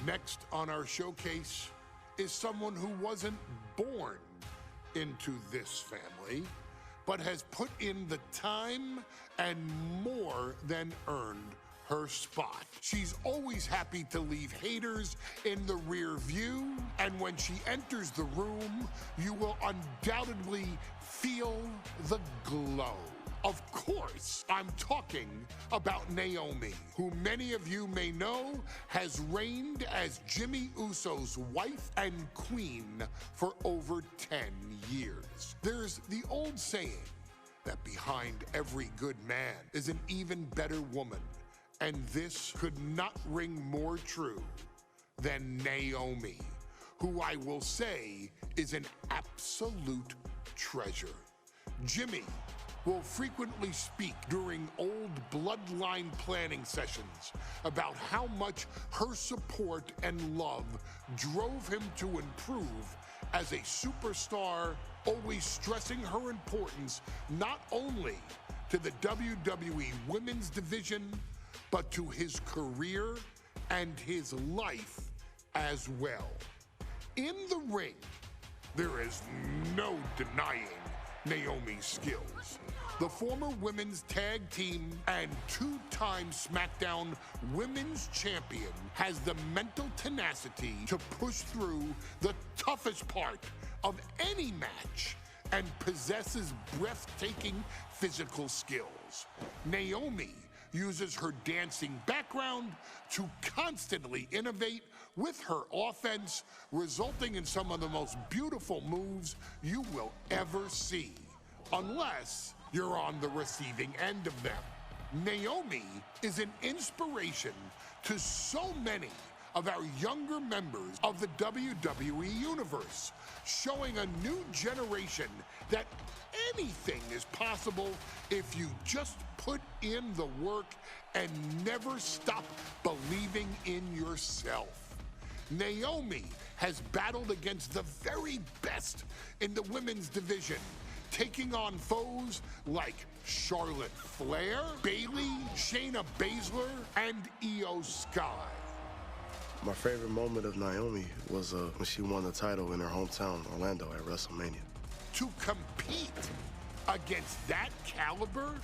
Next on our showcase is someone who wasn't born into this family, but has put in the time and more than earned her spot. She's always happy to leave haters in the rear view, and when she enters the room, you will undoubtedly feel the glow. Of course, I'm talking about Naomi, who many of you may know has reigned as Jimmy Uso's wife and queen for over 10 years. There's the old saying that behind every good man is an even better woman, and this could not ring more true than Naomi, who I will say is an absolute treasure. Jimmy will frequently speak during old bloodline planning sessions about how much her support and love drove him to improve as a superstar, always stressing her importance not only to the WWE Women's Division, but to his career and his life as well. In the ring, there is no denying Naomi's skills. The former women's tag team and two-time SmackDown Women's Champion has the mental tenacity to push through the toughest part of any match and possesses breathtaking physical skills. Naomi uses her dancing background to constantly innovate with her offense, resulting in some of the most beautiful moves you will ever see, unless you're on the receiving end of them. Naomi is an inspiration to so many of our younger members of the WWE Universe, showing a new generation that anything is possible if you just put in the work and never stop believing in yourself. Naomi has battled against the very best in the women's division, taking on foes like Charlotte Flair, Bayley, Shayna Baszler, and Io Sky. My favorite moment of Naomi was when she won the title in her hometown, Orlando, at WrestleMania. To compete against that caliber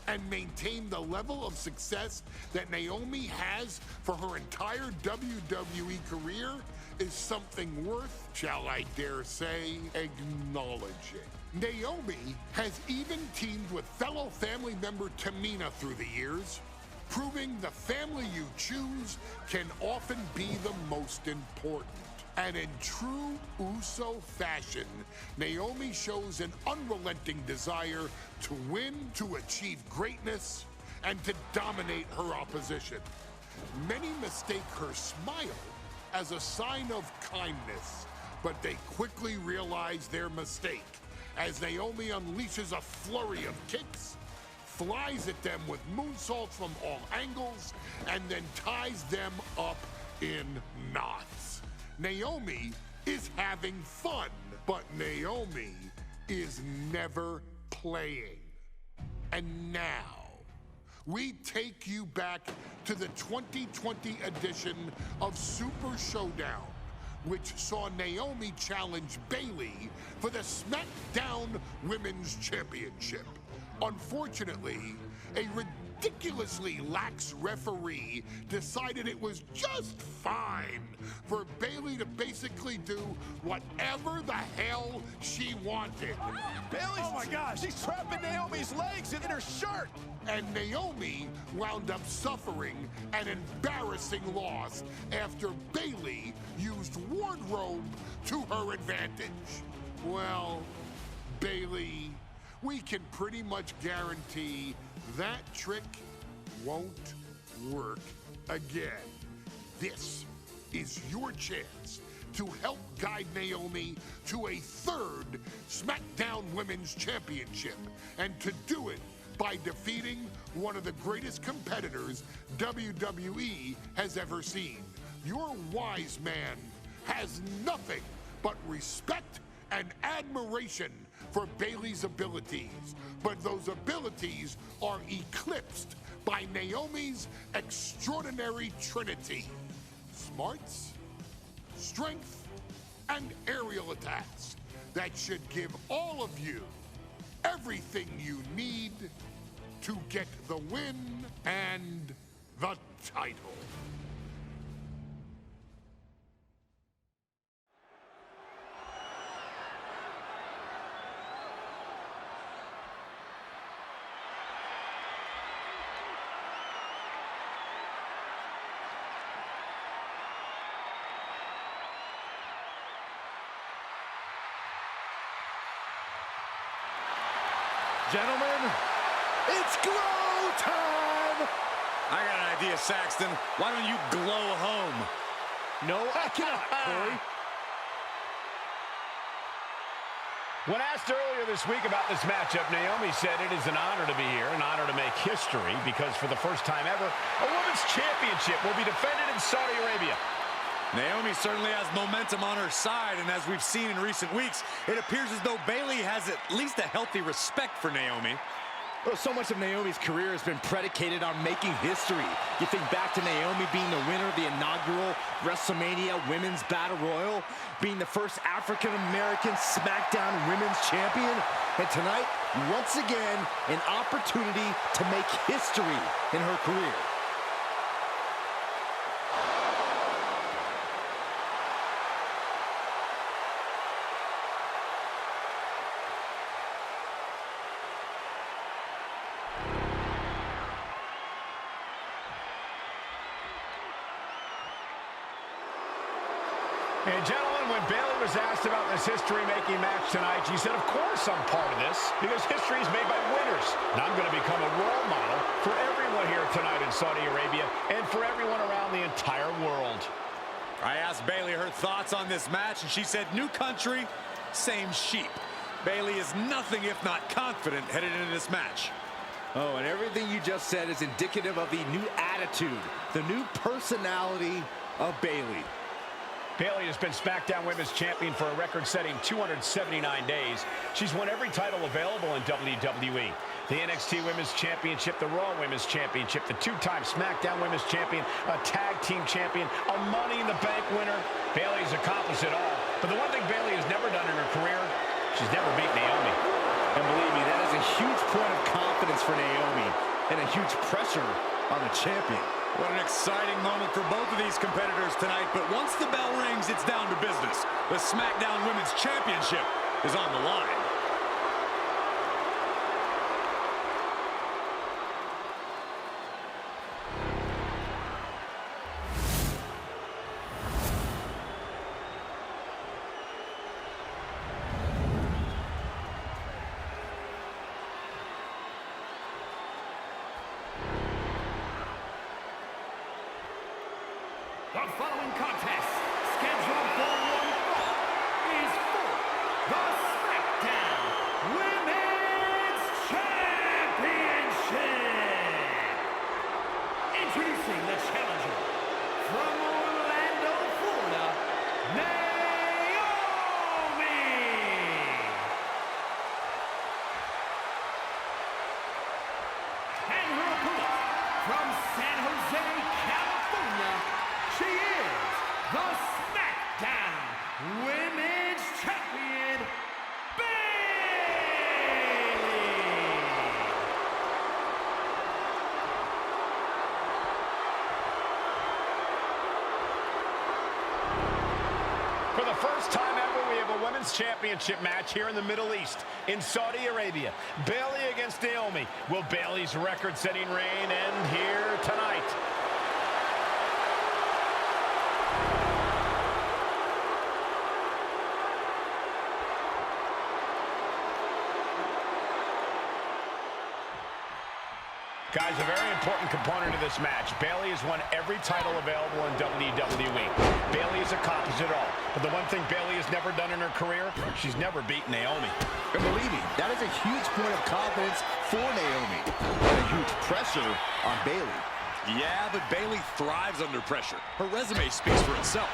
and maintain the level of success that Naomi has for her entire WWE career is something worth, shall I dare say, acknowledging. Naomi has even teamed with fellow family member Tamina through the years, proving the family you choose can often be the most important. And in true Uso fashion, Naomi shows an unrelenting desire to win, to achieve greatness, and to dominate her opposition. Many mistake her smile as a sign of kindness, but they quickly realize their mistake as Naomi unleashes a flurry of kicks, flies at them with moonsaults from all angles, and then ties them up in knots. Naomi is having fun, but Naomi is never playing. And now, we take you back to the 2020 edition of Super Showdown, which saw Naomi challenge Bayley for the SmackDown Women's Championship. Unfortunately, a ridiculously lax referee decided it was just fine for Bayley to basically do whatever the hell she wanted. Bayley's, oh my gosh, she's trapping Naomi's legs in her shirt. And Naomi wound up suffering an embarrassing loss after Bayley used wardrobe to her advantage. Well, Bayley, we can pretty much guarantee that trick won't work again. This is your chance to help guide Naomi to a third SmackDown Women's Championship, and to do it by defeating one of the greatest competitors WWE has ever seen. Your wise man has nothing but respect and admiration for Bayley's abilities, but those abilities are eclipsed by Naomi's extraordinary trinity: smarts, strength, and aerial attacks that should give all of you everything you need to get the win and the title. Gentlemen, it's glow time! I got an idea, Saxton. Why don't you glow home? No, I cannot, Corey. When asked earlier this week about this matchup, Naomi said it is an honor to be here, an honor to make history, because for the first time ever, a women's championship will be defended in Saudi Arabia. Naomi certainly has momentum on her side, and as we've seen in recent weeks, it appears as though Bayley has at least a healthy respect for Naomi. Well, so much of Naomi's career has been predicated on making history. You think back to Naomi being the winner of the inaugural WrestleMania Women's Battle Royal, being the first African-American SmackDown Women's Champion, and tonight, once again, an opportunity to make history in her career. And gentlemen, when Bayley was asked about this history-making match tonight, she said, of course I'm part of this, because history is made by winners. And I'm going to become a role model for everyone here tonight in Saudi Arabia and for everyone around the entire world. I asked Bayley her thoughts on this match, and she said, new country, same sheep. Bayley is nothing if not confident headed into this match. Oh, and everything you just said is indicative of the new attitude, the new personality of Bayley. Bayley has been SmackDown Women's Champion for a record-setting 279 days. She's won every title available in WWE. The NXT Women's Championship, the Raw Women's Championship, the two-time SmackDown Women's Champion, a Tag Team Champion, a Money in the Bank winner. Bayley's accomplished it all. But the one thing Bayley has never done in her career, she's never beat Naomi. And believe me, that is a huge point of confidence for Naomi and a huge pressure on the champion. What an exciting moment for both of these competitors tonight, but once the bell rings, it's down to business. The SmackDown Women's Championship is on the line. The following contest, scheduled for one fall, is for the SmackDown Women's Championship. Introducing the challenger from Orlando, Florida, Naomi. And her opponent from San Jose, California, she is the SmackDown Women's Champion, Bayley. For the first time ever, we have a Women's Championship match here in the Middle East, in Saudi Arabia. Bayley against Naomi. Will Bayley's record-setting reign end here tonight? Guys, a very important component of this match. Bayley has won every title available in WWE. Bayley has accomplished it all. But the one thing Bayley has never done in her career, she's never beat Naomi. And believe me, that is a huge point of confidence for Naomi. And a huge pressure on Bayley. Yeah, but Bayley thrives under pressure. Her resume speaks for itself.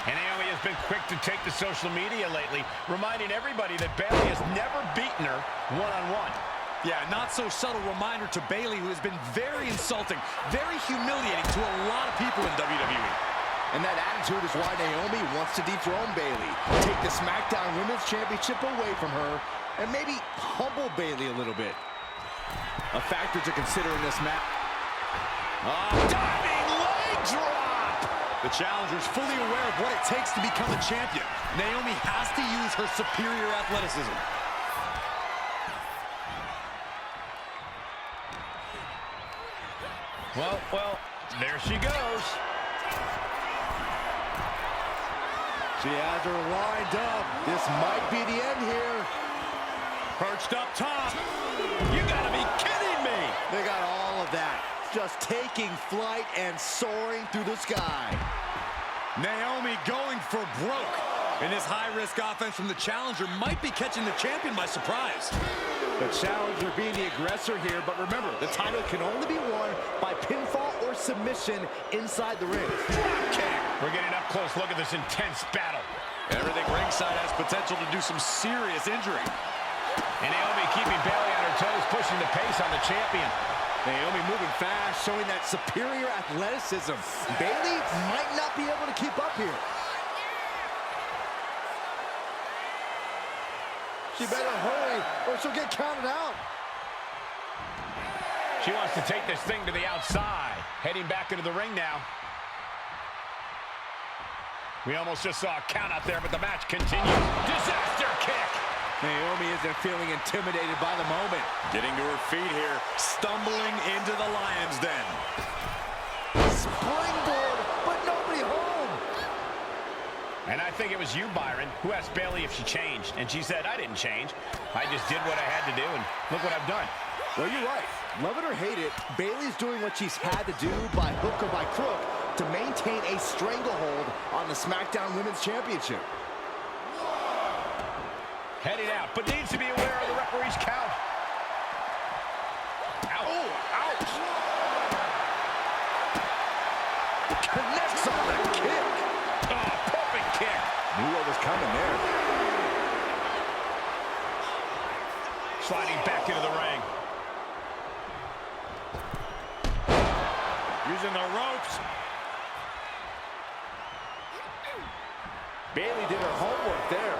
And Naomi has been quick to take to social media lately, reminding everybody that Bayley has never beaten her one-on-one. Yeah, not so subtle reminder to Bayley, who has been very insulting, very humiliating to a lot of people in WWE. And that attitude is why Naomi wants to dethrone Bayley, take the SmackDown Women's Championship away from her, and maybe humble Bayley a little bit. A factor to consider in this match. Diving leg drop! The challenger's fully aware of what it takes to become a champion. Naomi has to use her superior athleticism. Well, there she goes. She has her lined up. This might be the end here. Perched up top. You gotta be kidding me! They got all of that. Just taking flight and soaring through the sky. Naomi going for broke. And this high-risk offense from the challenger might be catching the champion by surprise. The challenger being the aggressor here, but remember, the title can only be won by pinfall or submission inside the ring. Drop kick. We're getting up close. Look at this intense battle. Everything ringside has potential to do some serious injury. And Naomi keeping Bayley on her toes, pushing the pace on the champion. Naomi moving fast, showing that superior athleticism. Bayley might not be able to keep up here. She better hurry or she'll get counted out. She wants to take this thing to the outside. Heading back into the ring now. We almost just saw a count out there, but the match continues. Disaster kick. Naomi isn't feeling intimidated by the moment. Getting to her feet here, stumbling into the lion's den. Springboard, but nobody home. And I think it was you, Byron, who asked Bayley if she changed. And she said, I didn't change. I just did what I had to do, and look what I've done. Well, you're right. Love it or hate it, Bayley's doing what she's had to do by hook or by crook to maintain a stranglehold on the SmackDown Women's Championship. Heading out, but needs to be aware of the referee's count. Ouch. Oh, ouch. Connects on the kick. Oh, perfect kick. Knew what was coming there. Sliding back into the ring. Using the ropes. Bayley did her homework there.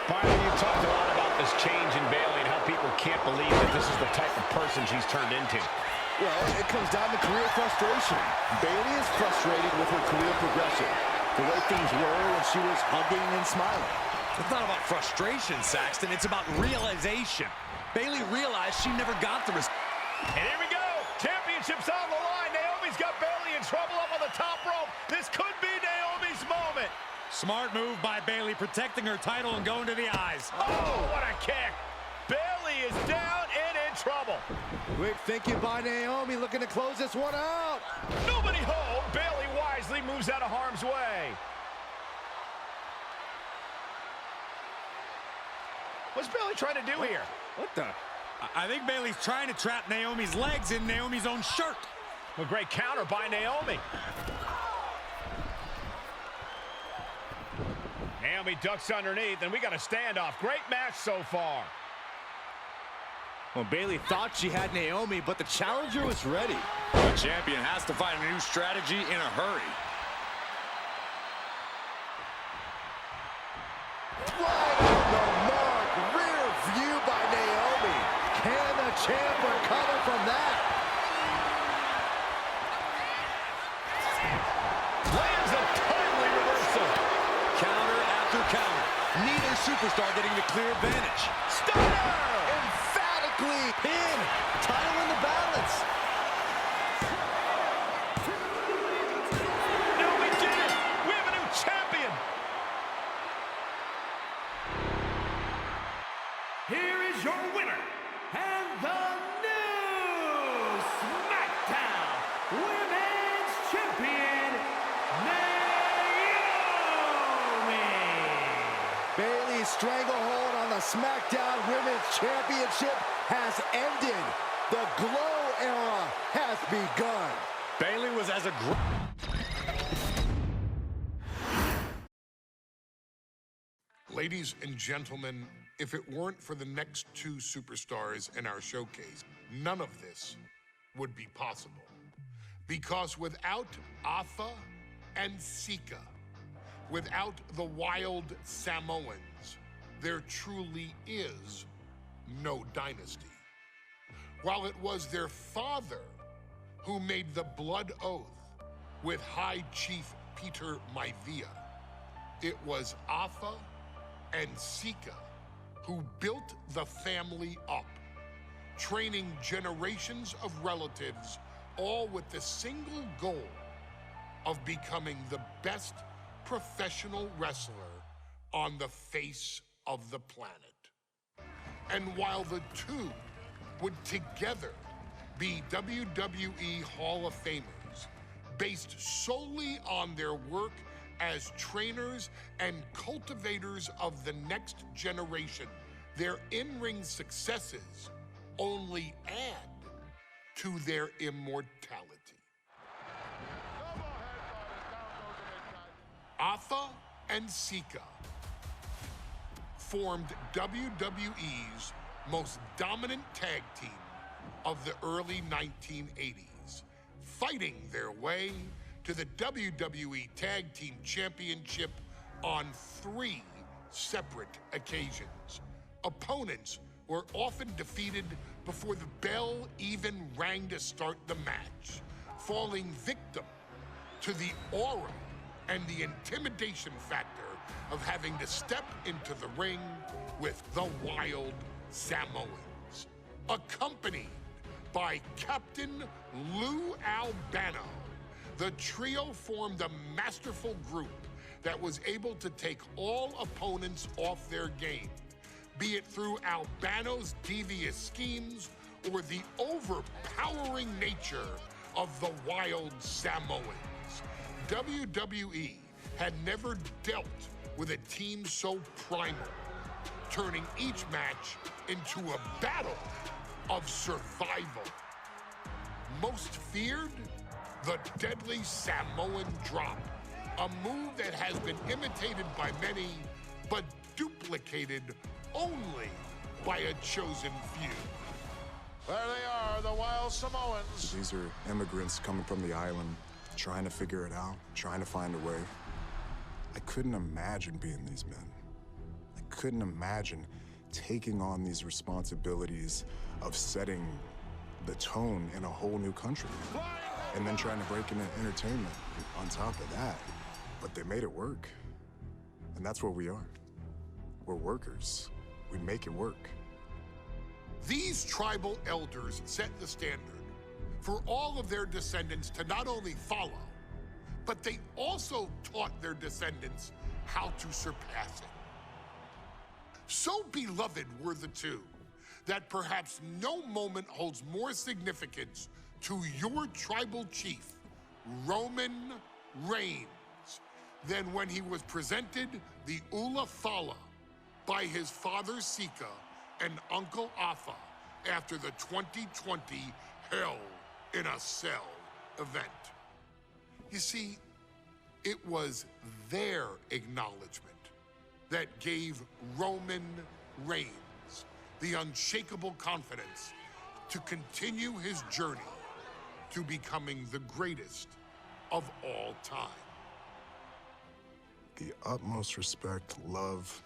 Byron, you talked a lot about this change in Bayley and how people can't believe that this is the type of person she's turned into. Well, it comes down to career frustration. Bayley is frustrated with her career progression. The way things were when she was hugging and smiling. It's not about frustration, Saxton. It's about realization. Bayley realized she never got the respect. And here we go. Championship's on the line. Naomi's got Bayley in trouble up on the top rope. This could be Naomi's moment. Smart move by Bayley, protecting her title and going to the eyes. Oh, what a kick. Bayley is down and in trouble. Quick thinking by Naomi, looking to close this one out. Nobody home. Bayley wisely moves out of harm's way. What's Bayley trying to do here? What the? I think Bayley's trying to trap Naomi's legs in Naomi's own shirt. A great counter by Naomi. Naomi ducks underneath, and we got a standoff. Great match so far. Well, Bayley thought she had Naomi, but the challenger was ready. The champion has to find a new strategy in a hurry. Right on the mark, rear view by Naomi. Can the champ recover from that? Lands a timely reversal. Counter after counter. Neither superstar getting the clear advantage. Stunner! Emphatically pinned. Title in the balance. Naomi did it! We have a new champion! Here is your winner, and the new SmackDown Women's Champion, Naomi! Bayley's stranglehold on the SmackDown Women's Championship has ended. The Glow era has begun. Bayley was as a Ladies and gentlemen, if it weren't for the next two superstars in our showcase, none of this would be possible. Because without Afa and Sika, without the wild Samoans, there truly is no dynasty. While it was their father who made the blood oath with High Chief Peter Maivia, it was Afa and Sika who built the family up, training generations of relatives, all with the single goal of becoming the best professional wrestler on the face of the planet. And while the two would together be WWE Hall of Famers, based solely on their work as trainers and cultivators of the next generation, their in-ring successes only add to their immortality. Afa and Sika formed WWE's most dominant tag team of the early 1980s, fighting their way to the WWE Tag Team Championship on 3 separate occasions. Opponents were often defeated before the bell even rang to start the match, falling victim to the aura and the intimidation factor of having to step into the ring with the Wild Samoans, accompanied by Captain Lou Albano. The trio formed a masterful group that was able to take all opponents off their game, be it through Albano's devious schemes or the overpowering nature of the Wild Samoans. WWE had never dealt with a team so primal, turning each match into a battle of survival. Most feared, the deadly Samoan drop, a move that has been imitated by many, but duplicated only by a chosen few. There they are, the Wild Samoans. These are immigrants coming from the island, trying to figure it out, trying to find a way. I couldn't imagine being these men. I couldn't imagine taking on these responsibilities of setting the tone in a whole new country. And then trying to break into entertainment on top of that. But they made it work. And that's what we are. We're workers. We make it work. These tribal elders set the standard for all of their descendants to not only follow, but they also taught their descendants how to surpass it. So beloved were the two that perhaps no moment holds more significance to your tribal chief, Roman Reigns, than when he was presented the Ula Fala by his father Sika and Uncle Afa after the 2020 Hell in a Cell event. You see, it was their acknowledgement that gave Roman Reigns the unshakable confidence to continue his journey to becoming the greatest of all time. The utmost respect, love,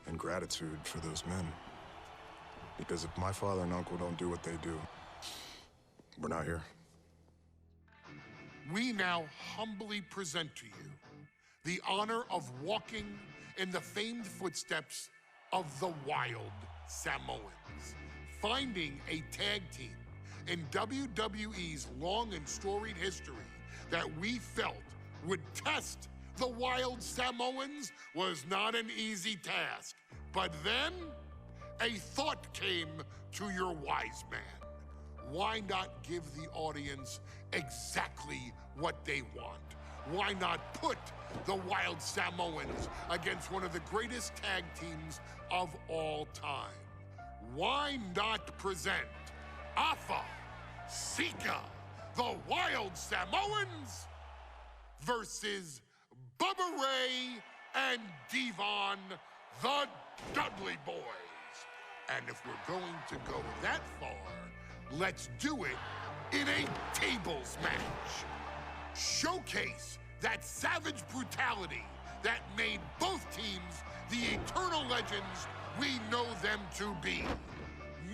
and gratitude for those men. Because if my father and uncle don't do what they do, we're not here. We now humbly present to you the honor of walking in the famed footsteps of the Wild Samoans, finding a tag team in WWE's long and storied history that we felt would test the Wild Samoans was not an easy task. But then a thought came to your wise man. Why not give the audience exactly what they want? Why not put the Wild Samoans against one of the greatest tag teams of all time? Why not present Afa, Sika, the Wild Samoans versus Bubba Ray and Devon the Dudley Boys. And if we're going to go that far, let's do it in a tables match. Showcase that savage brutality that made both teams the eternal legends we know them to be.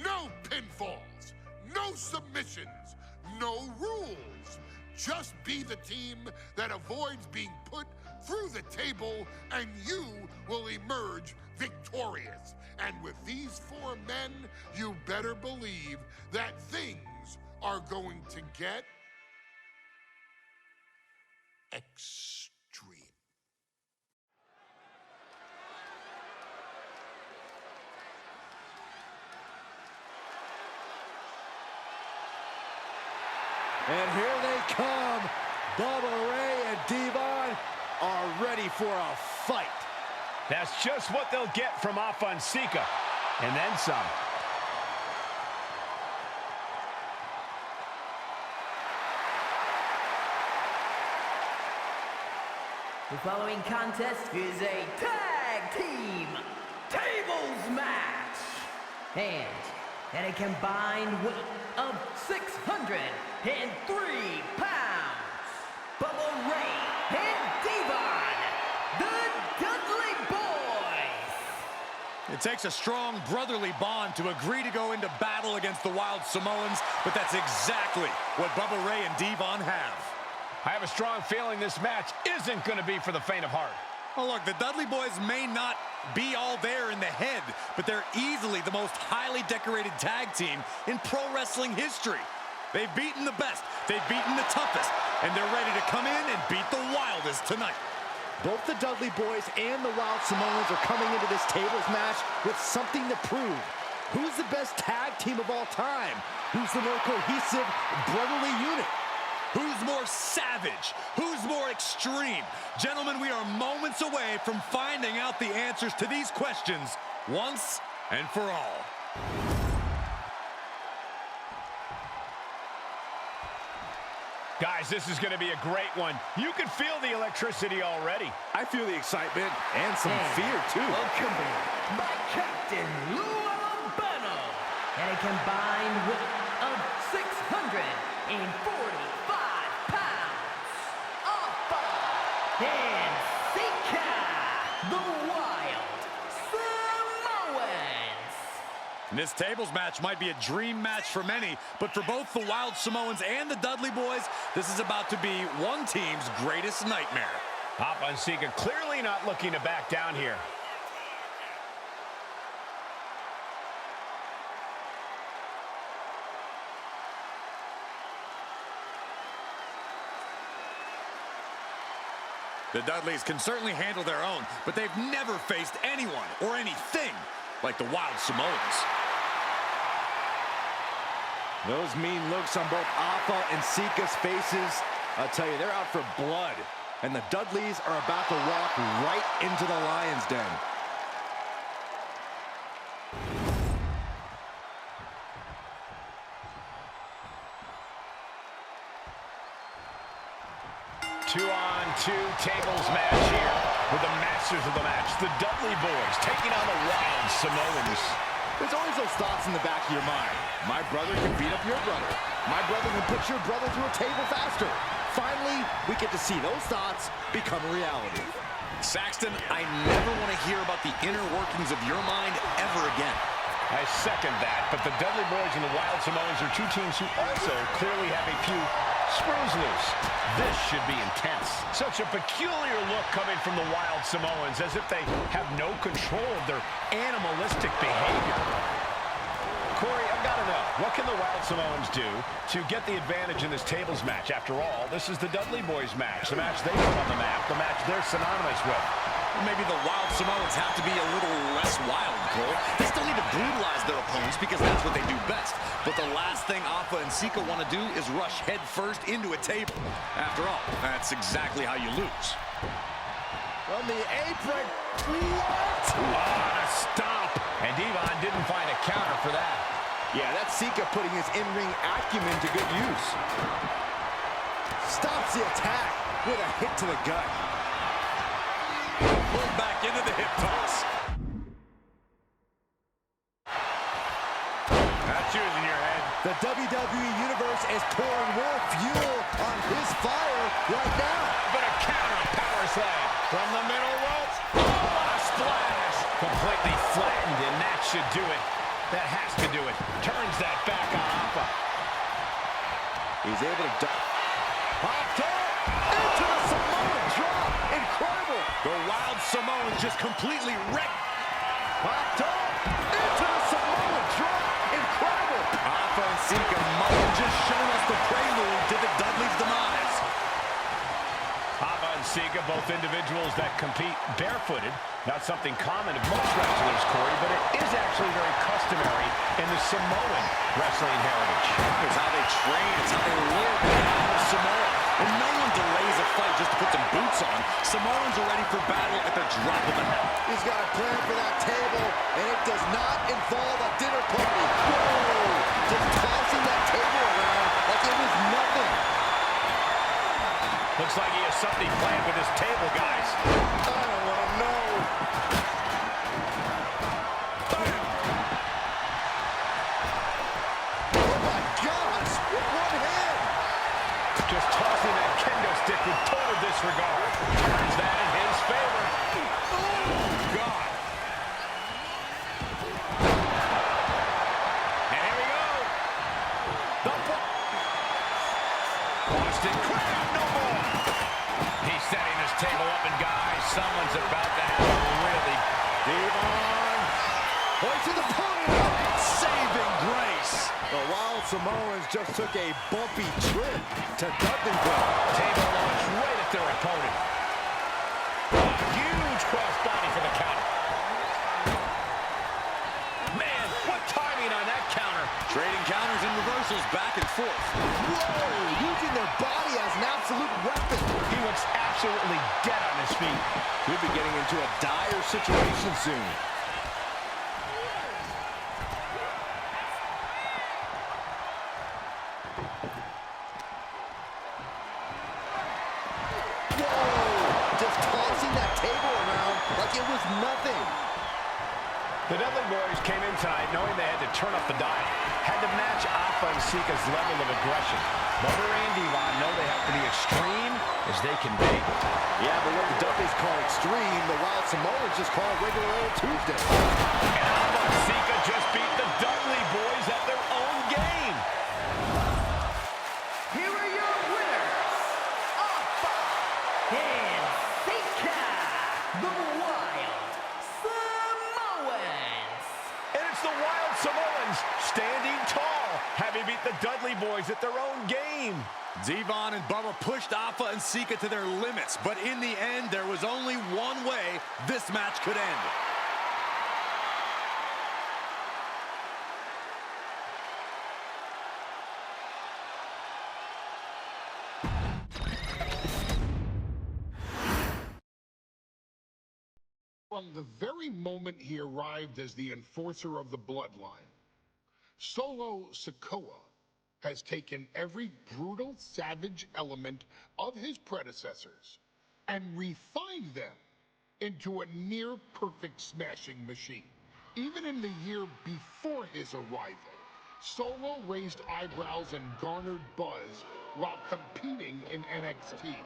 No pinfalls, no submissions, no rules. Just be the team that avoids being put through the table, and you will emerge victorious. And with these four men, you better believe that things are going to get extreme. And here they come. Bubba Ray and Devon are ready for a fight. That's just what they'll get from Afa and Sika, and then some. The following contest is a tag team tables match. And at a combined weight of 603 pounds, Bubba Ray and Devon, the Dudley Boys. It takes a strong brotherly bond to agree to go into battle against the Wild Samoans, but that's exactly what Bubba Ray and Devon have. I have a strong feeling this match isn't going to be for the faint of heart. Well, look, the Dudley Boys may not be all there in the head, but they're easily the most highly decorated tag team in pro wrestling history. They've beaten the best, they've beaten the toughest, and they're ready to come in and beat the wildest tonight. Both the Dudley Boys and the Wild Samoans are coming into this tables match with something to prove. Who's the best tag team of all time? Who's the more cohesive, brotherly unit? Who's more savage? Who's more extreme? Gentlemen, we are moments away from finding out the answers to these questions once and for all. Guys, this is going to be a great one. You can feel the electricity already. I feel the excitement and some fear, too. Welcome by Captain Lou Albano. At a combined weight of 645 pounds, Afa and Sika, the Wild Samoans. This tables match might be a dream match for many, but for both the Wild Samoans and the Dudley Boys, this is about to be one team's greatest nightmare. Afa and Sika clearly not looking to back down here. The Dudleys can certainly handle their own, but they've never faced anyone or anything like the Wild Samoans. Those mean looks on both Afa and Sika's faces, I'll tell you, they're out for blood. And the Dudleys are about to walk right into the lion's den. Two-on-two tables match here with the masters of the match, the Dudley Boys, taking on the Wild Samoans. There's always those thoughts in the back of your mind. My brother can beat up your brother. My brother can put your brother through a table faster. Finally, we get to see those thoughts become a reality. Saxton, I never want to hear about the inner workings of your mind ever again. I second that, but the Dudley Boys and the Wild Samoans are two teams who also clearly have a few screws loose. This should be intense. Such a peculiar look coming from the Wild Samoans, as if they have no control of their animalistic behavior. Corey, I've got to know, what can the Wild Samoans do to get the advantage in this tables match? After all, this is the Dudley Boys match, the match they put on the map, the match they're synonymous with. Maybe the Wild Samoans have to be a little less wild, Cole. They still need to brutalize their opponents because that's what they do best. But the last thing Afa and Sika want to do is rush head first into a table. After all, that's exactly how you lose. From the apron, what? Ah, stop! And Devon didn't find a counter for that. Yeah, that's Sika putting his in-ring acumen to good use. Stops the attack with a hit to the gut. Pulled back into the hip toss. The WWE Universe is pouring more fuel on his fire right now. But a counter power slam from the middle rope. Oh, what a splash! Completely flattened, and that should do it. That has to do it. Turns that back on Alpha. He's able to duck. Popped up into the Samoan drop. Incredible. The Wild Samoan just completely wrecked. Popped up into the Samoan drop. Incredible. Alpha and Sika might have just shown us the prelude to the Dudley's demise. Alpha and Sika, both individuals that compete barefooted. Not something common of most wrestlers, Corey, but it is actually very customary in the Samoan wrestling heritage. It's how they train, it's how they live in Samoa. And no one delays a fight just to put some boots on. Samoans are ready for battle at the drop of a hat. He's got a plan for that table, and it does not involve a dinner party. Whoa! Just tossing that table around like it was nothing. Looks like he has something planned with his table, guys. I don't want to know. Oh my gosh! With one hand! Just tossing that kendo stick with total disregard. Turns that in his favor. Oh, God. And here we go. Austin Crab, no more. He's setting this table up, and guys, someone's about to have a really Devon points to the podium. Saving grace. The Wild Samoans just took a bumpy trip to Dudleyville. Table launched right at their opponent. A huge crossbody for the counter. Man, what timing on that counter. Trading counters and reversals back and forth. Whoa! Using their body as an absolute weapon. He looks absolutely dead on his feet. Could be getting into a dire situation soon. It was nothing. The Dudley boys came in tonight knowing they had to turn up the dial. Had to match Alpha and Sika's level of aggression. Bubba and Devon know they have to be extreme as they can be. Yeah, but what the Dudleys call extreme, the Wild Samoans just call regular old Tuesday. And Alpha and Sika just beat the Dudley boys at their own game. Here are your winners, Alpha and Sika, the Wild Samoans. And it's the Wild Samoans standing tall, having beat the Dudley boys at their own game. Devon and Bubba pushed Alpha and Sika to their limits, but in the end, there was only one way this match could end. From the very moment he arrived as the enforcer of the bloodline, Solo Sikoa has taken every brutal, savage element of his predecessors and refined them into a near-perfect smashing machine. Even in the year before his arrival, Solo raised eyebrows and garnered buzz while competing in NXT.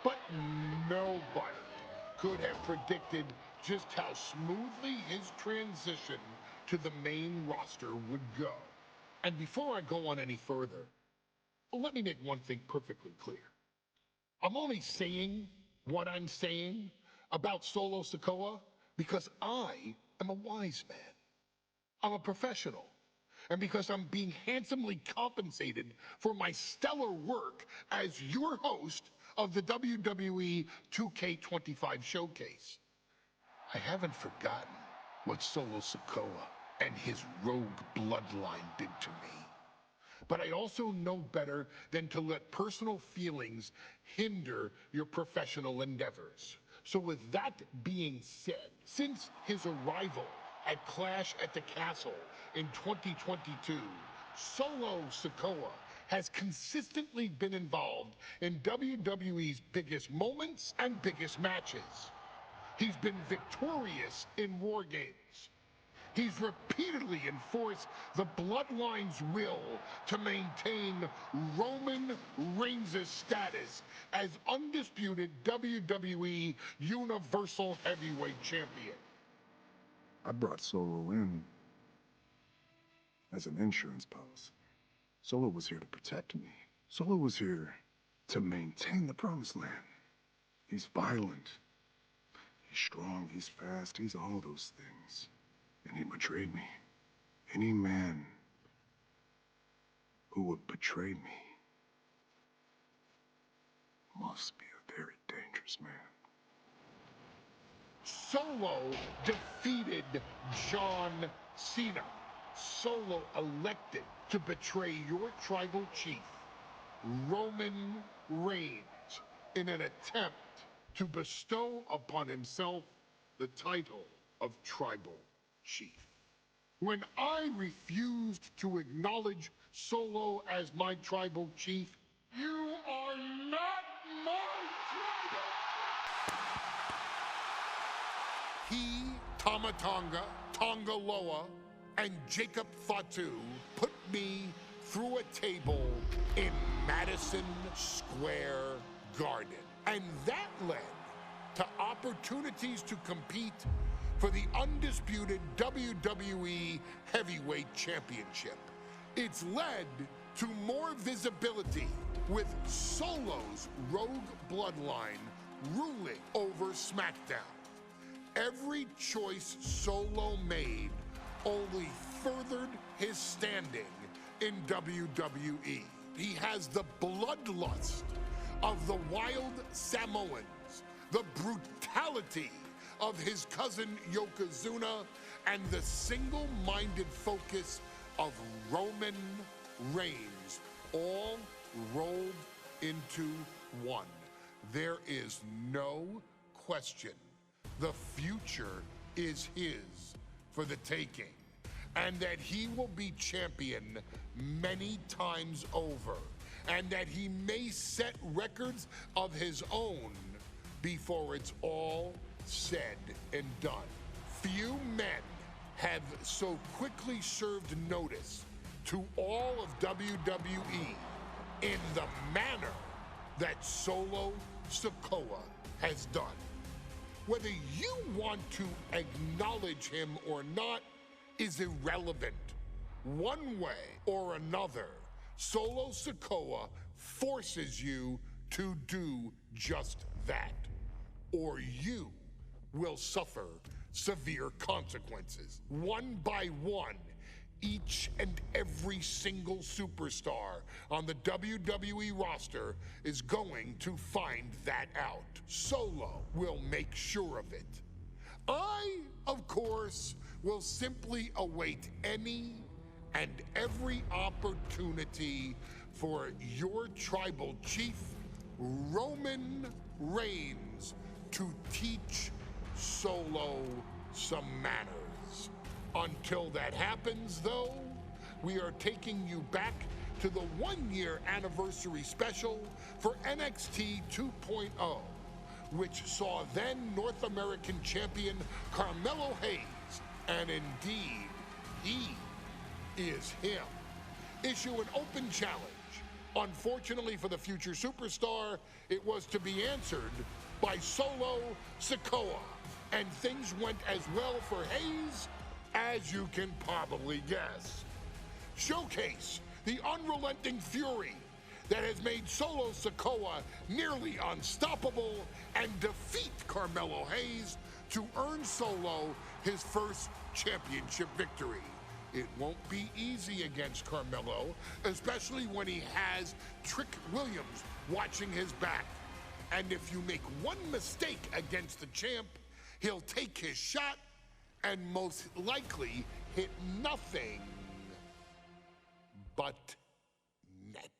But nobody could have predicted just how smoothly his transition to the main roster would go. And before I go on any further, let me make one thing perfectly clear. I'm only saying what I'm saying about Solo Sikoa because I am a wise man. I'm a professional. And because I'm being handsomely compensated for my stellar work as your host of the WWE 2K25 showcase. I haven't forgotten what Solo Sikoa and his rogue bloodline did to me. But I also know better than to let personal feelings hinder your professional endeavors. So with that being said, since his arrival at Clash at the Castle in 2022, Solo Sikoa has consistently been involved in WWE's biggest moments and biggest matches. He's been victorious in War Games. He's repeatedly enforced the bloodline's will to maintain Roman Reigns' status as undisputed WWE Universal Heavyweight Champion. I brought Solo in as an insurance policy. Solo was here to protect me. Solo was here to maintain the promised land. He's violent. He's strong, he's fast, he's all those things. And he betrayed me. Any man who would betray me must be a very dangerous man. Solo defeated John Cena. Solo elected to betray your tribal chief, Roman Reigns, in an attempt to bestow upon himself the title of tribal chief. When I refused to acknowledge Solo as my tribal chief, you are not my tribal! He, Tama Tonga, Tonga Loa, and Jacob Fatu put me through a table in Madison Square Garden. And that led to opportunities to compete for the undisputed WWE Heavyweight Championship. It's led to more visibility with Solo's Rogue Bloodline ruling over SmackDown. Every choice Solo made only furthered his standing in WWE. He has the bloodlust of the wild Samoans, the brutality of his cousin Yokozuna, and the single-minded focus of Roman Reigns, all rolled into one. There is no question the future is his for the taking, and that he will be champion many times over, and that he may set records of his own before it's all said and done. Few men have so quickly served notice to all of WWE in the manner that Solo Sikoa has done. Whether you want to acknowledge him or not is irrelevant. One way or another, Solo Sikoa forces you to do just that, or you will suffer severe consequences. One by one, each and every single superstar on the WWE roster is going to find that out. Solo will make sure of it. I, of course, will simply await any and every opportunity for your tribal chief, Roman Reigns, to teach Solo some manners. Until that happens, though, we are taking you back to the one-year anniversary special for NXT 2.0, which saw then North American champion Carmelo Hayes, and indeed, he is him, issue an open challenge. Unfortunately for the future superstar, it was to be answered by Solo Sikoa, and things went as well for Hayes as you can probably guess. Showcase the unrelenting fury that has made Solo Sikoa nearly unstoppable, and defeat Carmelo Hayes to earn Solo his first championship victory. It won't be easy against Carmelo, especially when he has Trick Williams watching his back. And if you make one mistake against the champ, he'll take his shot and most likely hit nothing but net.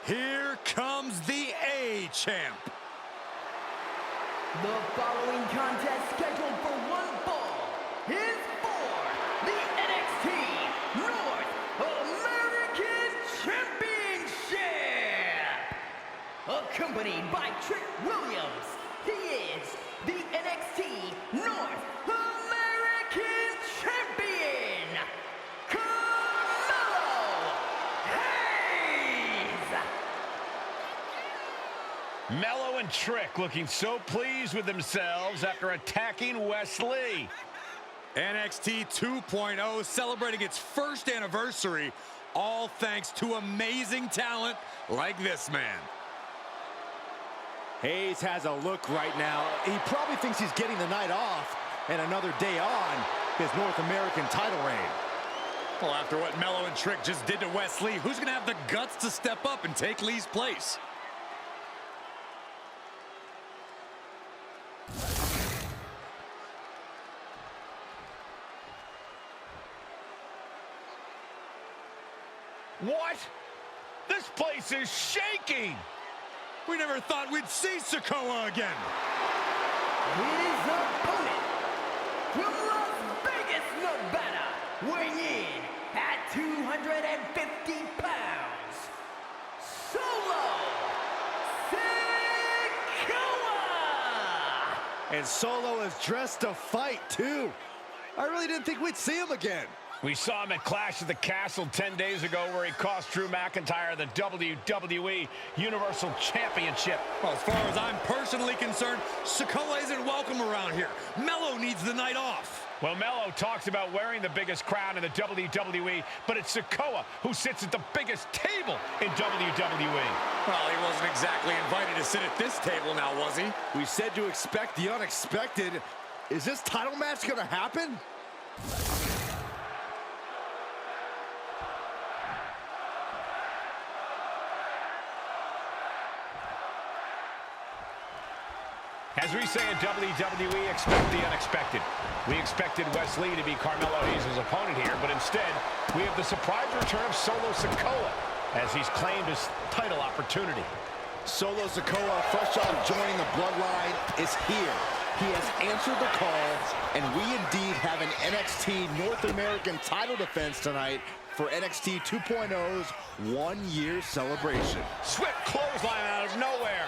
Here comes the A-Champ. The following contest, scheduled for one fall, is for the NXT North American Championship. A accompanied by Trick Williams. He is the NXT North American Champion, Carmelo Hayes! Mello and Trick looking so pleased with themselves after attacking Wes Lee. NXT 2.0 celebrating its first anniversary, all thanks to amazing talent like this man. Hayes has a look right now. He probably thinks he's getting the night off and another day on his North American title reign. Well, after what Mello and Trick just did to Wes Lee, who's going to have the guts to step up and take Lee's place? What? This place is shaking! We never thought we'd see Sikoa again. His opponent, from Las Vegas, Nevada, weighing in at 250 pounds, Solo Sikoa! And Solo is dressed to fight, too. I really didn't think we'd see him again. We saw him at Clash at the Castle 10 days ago where he cost Drew McIntyre the WWE Universal Championship. Well, as far as I'm personally concerned, Sikoa isn't welcome around here. Mello needs the night off. Well, Mello talks about wearing the biggest crown in the WWE, but it's Sikoa who sits at the biggest table in WWE. Well, he wasn't exactly invited to sit at this table now, was he? We said to expect the unexpected. Is this title match gonna happen? As we say in WWE, expect the unexpected. We expected Wes Lee to be Carmelo Hayes' opponent here, but instead, we have the surprise return of Solo Sikoa as he's claimed his title opportunity. Solo Sikoa, fresh on joining the bloodline, is here. He has answered the call, and we indeed have an NXT North American title defense tonight for NXT 2.0's one-year celebration. Swift clothesline out of nowhere.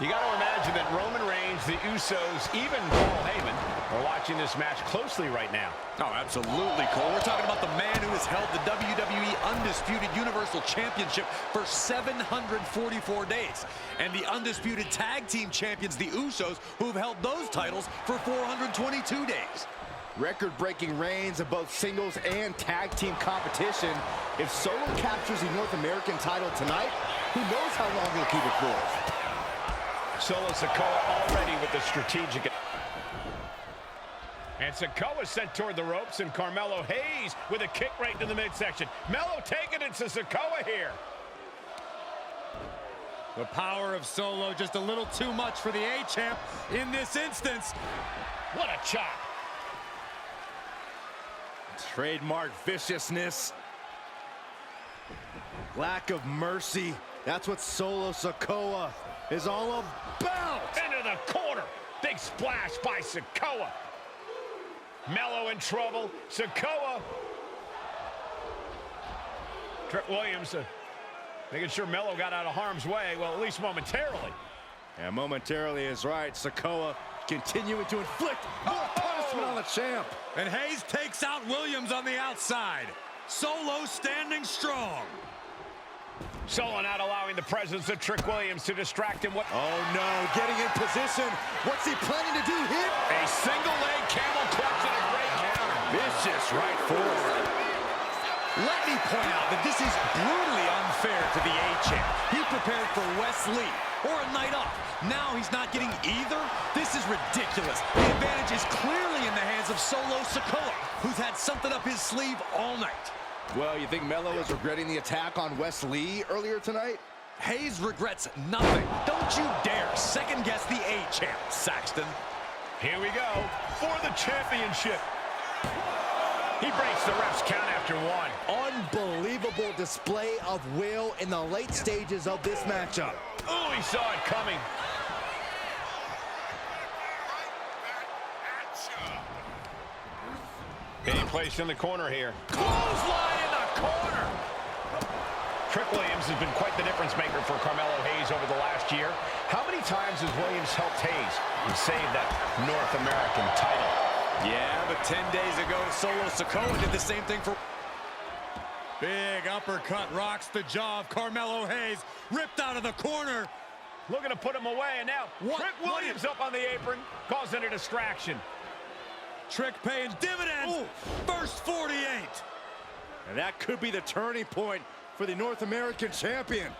You got to imagine that Roman Reigns, the Usos, even Paul Heyman are watching this match closely right now. Oh, absolutely, Cole. We're talking about the man who has held the WWE Undisputed Universal Championship for 744 days. And the Undisputed Tag Team Champions, the Usos, who've held those titles for 422 days. Record-breaking reigns of both singles and tag team competition. If Solo captures the North American title tonight, who knows how long he'll keep it for. Solo Sikoa already with the strategic. And Sikoa sent toward the ropes, and Carmelo Hayes with a kick right into the midsection. Mello taking it to Sikoa here. The power of Solo just a little too much for the A-Champ in this instance. What a chop. Trademark viciousness. Lack of mercy. That's what Solo Sikoa is all about. Into the corner. Big splash by Sikoa. Mello in trouble. Sikoa. Trick Williams making sure Mello got out of harm's way. Well, at least momentarily. And momentarily is right. Sikoa continuing to inflict more punishment on the champ. And Hayes takes out Williams on the outside. Solo standing strong. Solo not allowing the presence of Trick Williams to distract him. Oh no, getting in position. What's he planning to do here? A single leg camel clutch and a great counter. Vicious right forward. Let me point out that this is brutally unfair to the A-Champ. He prepared for Wes Lee or a night off. Now he's not getting either. This is ridiculous. The advantage is clearly in the hands of Solo Sikoa, who's had something up his sleeve all night. Well, you think Mello is regretting the attack on Wes Lee earlier tonight? Hayes regrets nothing. Don't you dare second-guess the A-Champ, Saxton. Here we go for the championship. He breaks the ref's count after one. Unbelievable display of will in the late stages of this matchup. Oh, he saw it coming. Being placed in the corner here. Clothesline in the corner. Trick Williams has been quite the difference maker for Carmelo Hayes over the last year. How many times has Williams helped Hayes and saved that North American title? Yeah, but 10 days ago, Solo Sikoa did the same thing for... Big uppercut rocks the jaw of Carmelo Hayes. Ripped out of the corner. Looking to put him away, and now Trick Williams up on the apron, causing a distraction. Trick paying dividends. Ooh. First 48. And that could be the turning point for the North American champion.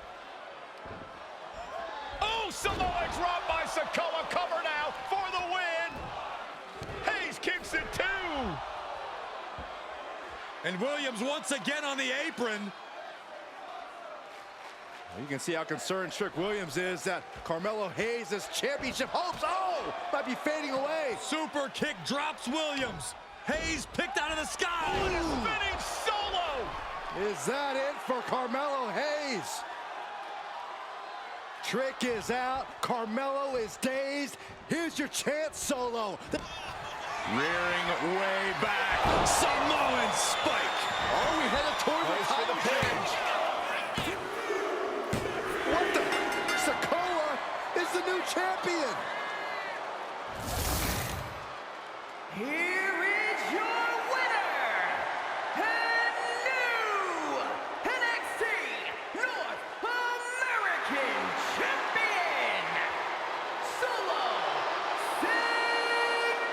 Oh, Samoa dropped by Sikoa. Cover now for the win. Hayes kicks it too. And Williams once again on the apron. You can see how concerned Trick Williams is that Carmelo Hayes' championship hopes, might be fading away. Super kick drops Williams. Hayes picked out of the sky. What a spinning Solo. Is that it for Carmelo Hayes? Trick is out. Carmelo is dazed. Here's your chance, Solo. Rearing way back. Samoan spike. Are we headed toward the title change? What the? Sikoa is the new champion. Here is your winner, and new NXT North American Champion, Solo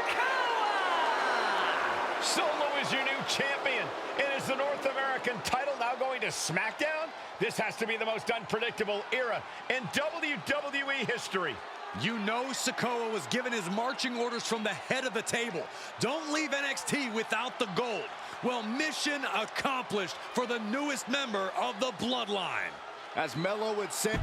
Sikoa! Solo is your new champion. And is the North American title now going to SmackDown? This has to be the most unpredictable era in WWE history. You know Sikoa was given his marching orders from the head of the table. Don't leave NXT without the gold. Well, mission accomplished for the newest member of the bloodline. As Melo would say...